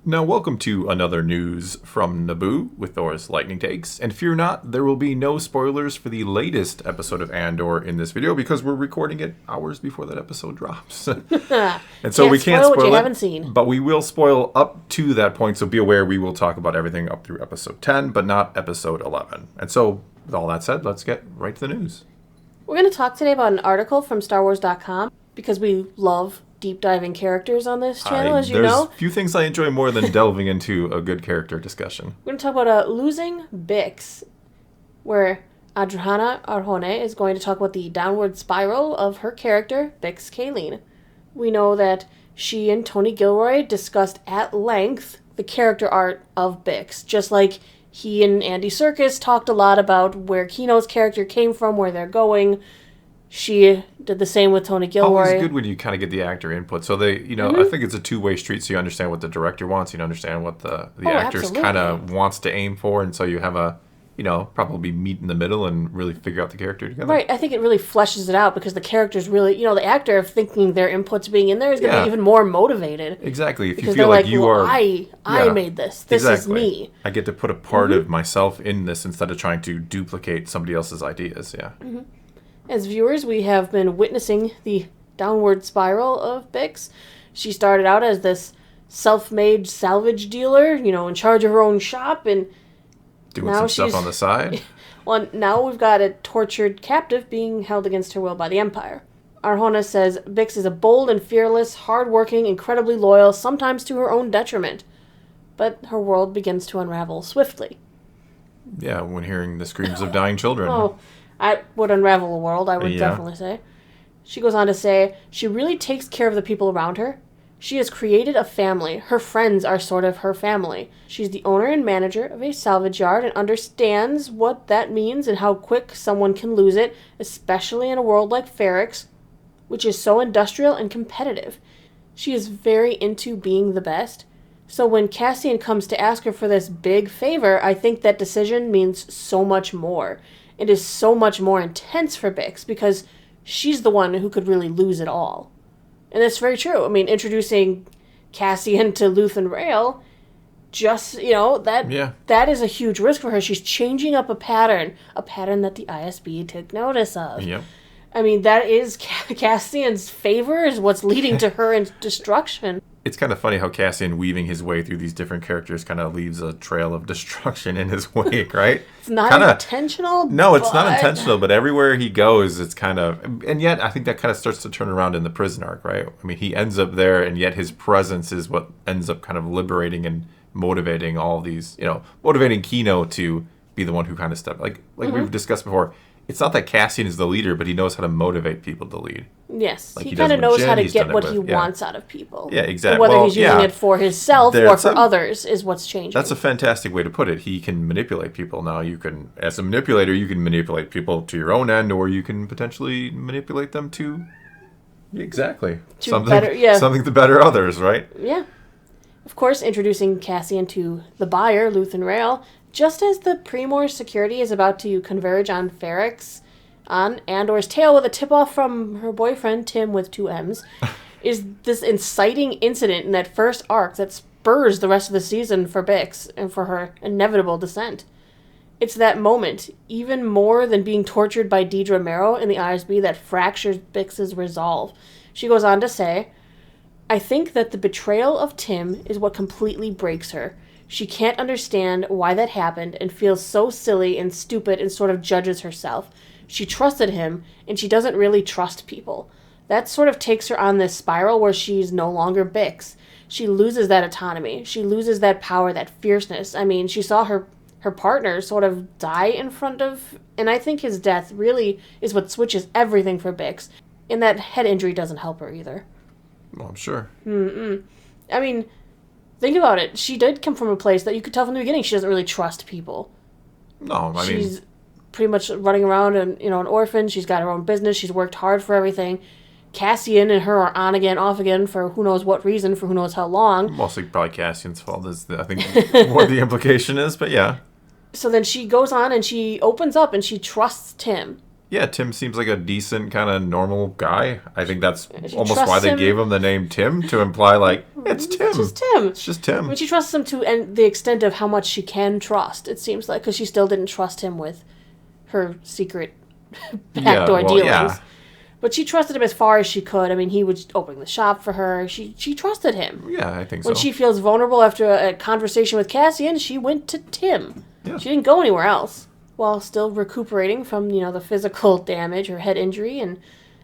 Now, welcome to another news from Naboo with Thor's Lightning Takes. And fear not, there will be no spoilers for the latest episode of Andor in this video because we're recording it hours before that episode drops. And so we can't spoil what you it, haven't seen. but we will spoil up to that point. So be aware, we will talk about everything up through episode 10, but not episode 11. And so, with all that said, let's get right to the news. We're going to talk today about an article from StarWars.com because we love deep diving characters on this channel, as you know. There's few things I enjoy more than delving into a good character discussion. We're going to talk about losing Bix, where Adriana Arjona is going to talk about the downward spiral of her character, Bix Caleen. We know that she and Tony Gilroy discussed at length the character art of Bix, just like he and Andy Serkis talked a lot about where Kino's character came from, where they're going. She did the same with Tony Gilroy. Always good when you kind of get the actor input. So they, I think it's a two-way street. So you understand what the director wants, you understand what the actors kind of wants to aim for, and so you have a, probably meet in the middle and really figure out the character together. Right. I think it really fleshes it out because the character's really, the actor thinking their inputs being in there is going to be even more motivated. Exactly. If because you feel like you are, I made this. This is me. I get to put a part of myself in this instead of trying to duplicate somebody else's ideas. Yeah. Mm-hmm. As viewers, we have been witnessing the downward spiral of Bix. She started out as this self-made salvage dealer, in charge of her own shop, and doing now some stuff on the side. Well, now we've got a tortured captive being held against her will by the Empire. Arjona says Bix is a bold and fearless, hard-working, incredibly loyal, sometimes to her own detriment. But her world begins to unravel swiftly. Yeah, when hearing the screams of dying children. Oh, I would unravel a world, I would definitely say. She goes on to say, she really takes care of the people around her. She has created a family. Her friends are sort of her family. She's the owner and manager of a salvage yard and understands what that means and how quick someone can lose it, especially in a world like Ferrix, which is so industrial and competitive. She is very into being the best. So when Cassian comes to ask her for this big favor, I think that decision means so much more. It is so much more intense for Bix because she's the one who could really lose it all. And that's very true. I mean, introducing Cassian to Luthen Rael, just, that is a huge risk for her. She's changing up a pattern that the ISB took notice of. Yep. I mean, that is Cassian's favor is what's leading to her destruction. It's kind of funny how Cassian weaving his way through these different characters kind of leaves a trail of destruction in his wake, right? It's not intentional. No, it's not intentional, but everywhere he goes, it's kind of... And yet, I think that kind of starts to turn around in the prison arc, right? I mean, he ends up there, and yet his presence is what ends up kind of liberating and motivating all these, motivating Kino to be the one who kind of steps... Like we've discussed before, it's not that Cassian is the leader, but he knows how to motivate people to lead. Yes, he kind of knows how to get what he wants out of people. Yeah, exactly. And whether he's using it for himself or for others is what's changing. That's a fantastic way to put it. He can manipulate people. Now, you can, as a manipulator, you can manipulate people to your own end, or you can potentially manipulate them to... Exactly. Something to better others, right? Yeah. Of course, introducing Cassian to the buyer, Luthen Rael, just as the Primor security is about to converge on Ferrix, on Andor's tail with a tip-off from her boyfriend, Tim with 2 M's, is this inciting incident in that first arc that spurs the rest of the season for Bix and for her inevitable descent. It's that moment, even more than being tortured by Dedra Meero in the ISB, that fractures Bix's resolve. She goes on to say, I think that the betrayal of Tim is what completely breaks her. She can't understand why that happened and feels so silly and stupid and sort of judges herself. She trusted him, and she doesn't really trust people. That sort of takes her on this spiral where she's no longer Bix. She loses that autonomy. She loses that power, that fierceness. I mean, she saw her partner sort of die in front of... And I think his death really is what switches everything for Bix. And that head injury doesn't help her either. Well, I'm sure. I mean... Think about it. She did come from a place that you could tell from the beginning she doesn't really trust people. No, She's pretty much running around and, an orphan. She's got her own business. She's worked hard for everything. Cassian and her are on again, off again for who knows what reason, for who knows how long. Mostly probably Cassian's fault is, I think, what the implication is, but yeah. So then she goes on and she opens up and she trusts Tim. Yeah, Tim seems like a decent kind of normal guy. I think that's almost why they gave him the name Tim, to imply like It's Tim. It's just Tim. It's just Tim. I mean, she trusts him to the extent of how much she can trust, it seems like, because she still didn't trust him with her secret backdoor dealings. Yeah. But she trusted him as far as she could. I mean, he was opening the shop for her. She trusted him. Yeah, I think so. When she feels vulnerable after a conversation with Cassian, she went to Tim. Yeah. She didn't go anywhere else. While still recuperating from, the physical damage, her head injury, and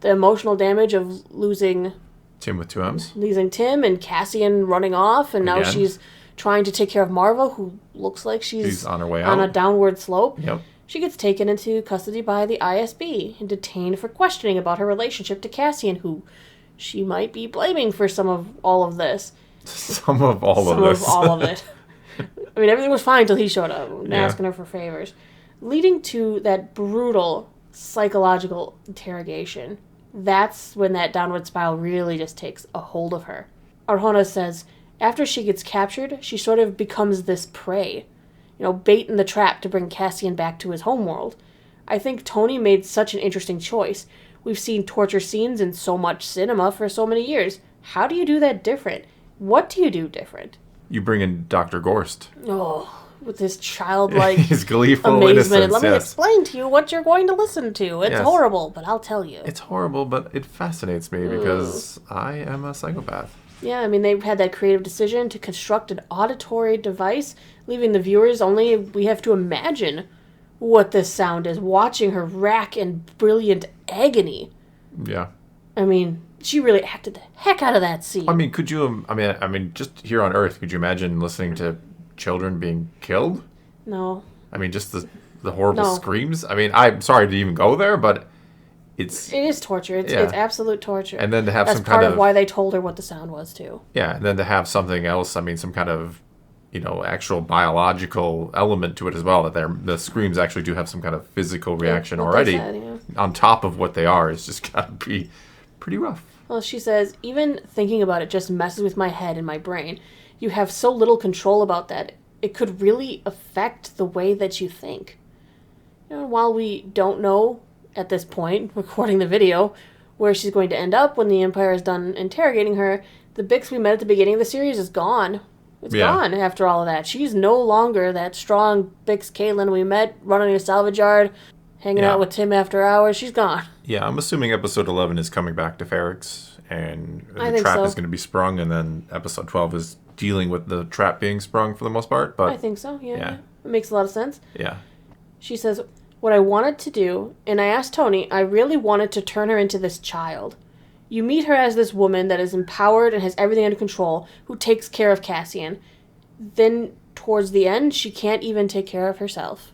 the emotional damage of losing Tim with two M's. Losing Tim and Cassian running off, and now she's trying to take care of Marva, who looks like she's on her way out. On a downward slope. Yep. She gets taken into custody by the ISB and detained for questioning about her relationship to Cassian, who she might be blaming for some of all of this. Some of all of it. I mean, everything was fine until he showed up, asking her for favors. Leading to that brutal psychological interrogation. That's when that downward spiral really just takes a hold of her. Arjona says, after she gets captured, she sort of becomes this prey. Bait in the trap to bring Cassian back to his homeworld. I think Tony made such an interesting choice. We've seen torture scenes in so much cinema for so many years. How do you do that different? What do you do different? You bring in Dr. Gorst. Oh, with his childlike his gleeful amazement. Innocence. Let me explain to you what you're going to listen to. It's horrible, but I'll tell you. It's horrible, but it fascinates me because I am a psychopath. Yeah, I mean, they had that creative decision to construct an auditory device, leaving the viewers only, we have to imagine what this sound is, watching her rack in brilliant agony. Yeah. I mean, she really acted the heck out of that scene. I mean, could you, I mean, just here on Earth, could you imagine listening to children being killed? No. I mean, just the horrible screams? I mean, I'm sorry to even go there, but it is torture. It's absolute torture. And then to have That's some kind of... That's part of why they told her what the sound was, too. Yeah, and then to have something else, I mean, some kind of, actual biological element to it as well, that the screams actually do have some kind of physical reaction already. On top of what they are, it's just got to be pretty rough. Well, she says, even thinking about it just messes with my head and my brain. You have so little control about that. It could really affect the way that you think. While we don't know at this point, recording the video, where she's going to end up when the Empire is done interrogating her, the Bix we met at the beginning of the series is gone. It's gone after all of that. She's no longer that strong Bix Caleen we met running a salvage yard, hanging out with Tim after hours. She's gone. Yeah, I'm assuming episode 11 is coming back to Ferrix, and the trap is going to be sprung, and then episode 12 is dealing with the trap being sprung for the most part. But I think so, yeah. It makes a lot of sense. Yeah. She says, what I wanted to do, and I asked Tony, I really wanted to turn her into this child. You meet her as this woman that is empowered and has everything under control, who takes care of Cassian. Then, towards the end, she can't even take care of herself.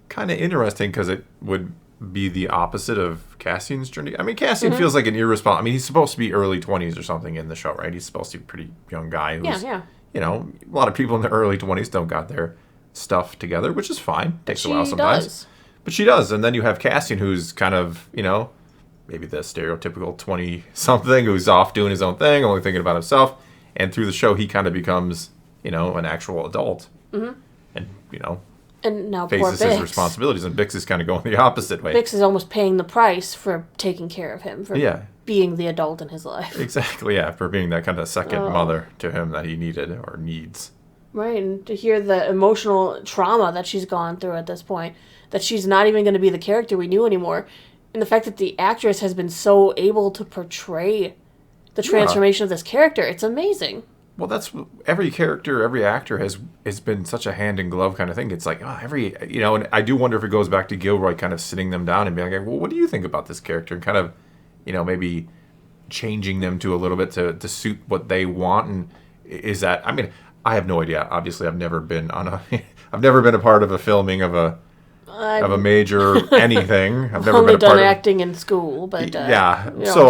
Kind of interesting, because it would be the opposite of Cassian's journey. I mean, Cassian feels like an irresponsible... I mean, he's supposed to be early 20s or something in the show, right? He's supposed to be a pretty young guy who's... Yeah. A lot of people in their early 20s don't got their stuff together, which is fine. Takes a while sometimes. But she does. And then you have Cassian, who's kind of, maybe the stereotypical 20-something who's off doing his own thing, only thinking about himself. And through the show, he kind of becomes, an actual adult. Mm-hmm. And, and now faces his responsibilities. And Bix is kind of going the opposite way. Bix is almost paying the price for taking care of him, for being the adult in his life. Exactly, yeah, for being that kind of second mother to him that he needed or needs. Right, and to hear the emotional trauma that she's gone through at this point, that she's not even going to be the character we knew anymore, and the fact that the actress has been so able to portray the transformation of this character, it's amazing. Well, that's every character, every actor has been such a hand-in-glove kind of thing. It's like, and I do wonder if it goes back to Gilroy kind of sitting them down and being like, well, what do you think about this character? And kind of, maybe changing them to a little bit to suit what they want. And is that, I mean, I have no idea. Obviously, I've never been a part of a filming of a major anything. I've never only been a part done acting in school, but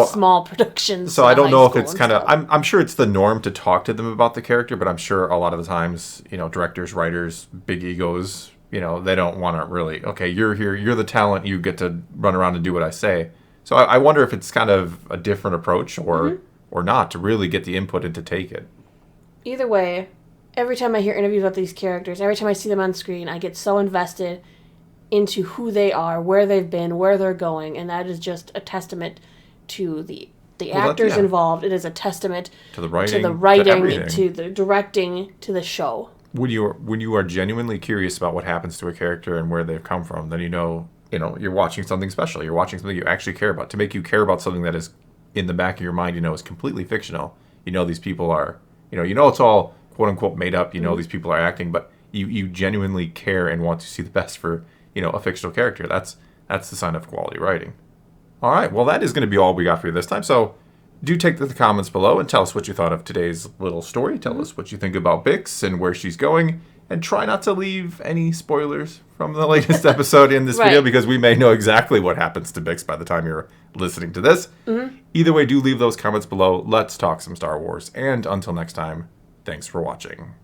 small productions. So I don't know if it's kind of. I'm sure it's the norm to talk to them about the character, but I'm sure a lot of the times, directors, writers, big egos, they don't want to really. Okay, you're here. You're the talent. You get to run around and do what I say. So I wonder if it's kind of a different approach or not to really get the input and to take it. Either way, every time I hear interviews about these characters, every time I see them on screen, I get so invested into who they are, where they've been, where they're going, and that is just a testament to the the actors involved. It is a testament to the writing, to the directing, to the show. When you are genuinely curious about what happens to a character and where they've come from, then you're watching something special. You're watching something you actually care about. To make you care about something that is in the back of your mind, is completely fictional. These people are, it's all quote unquote made up. These people are acting, but you genuinely care and want to see the best for, a fictional character. That's the sign of quality writing. All right. Well, that is going to be all we got for you this time. So do take the comments below and tell us what you thought of today's little story. Tell us what you think about Bix and where she's going. And try not to leave any spoilers from the latest episode in this video, because we may know exactly what happens to Bix by the time you're listening to this. Mm-hmm. Either way, do leave those comments below. Let's talk some Star Wars. And until next time, thanks for watching.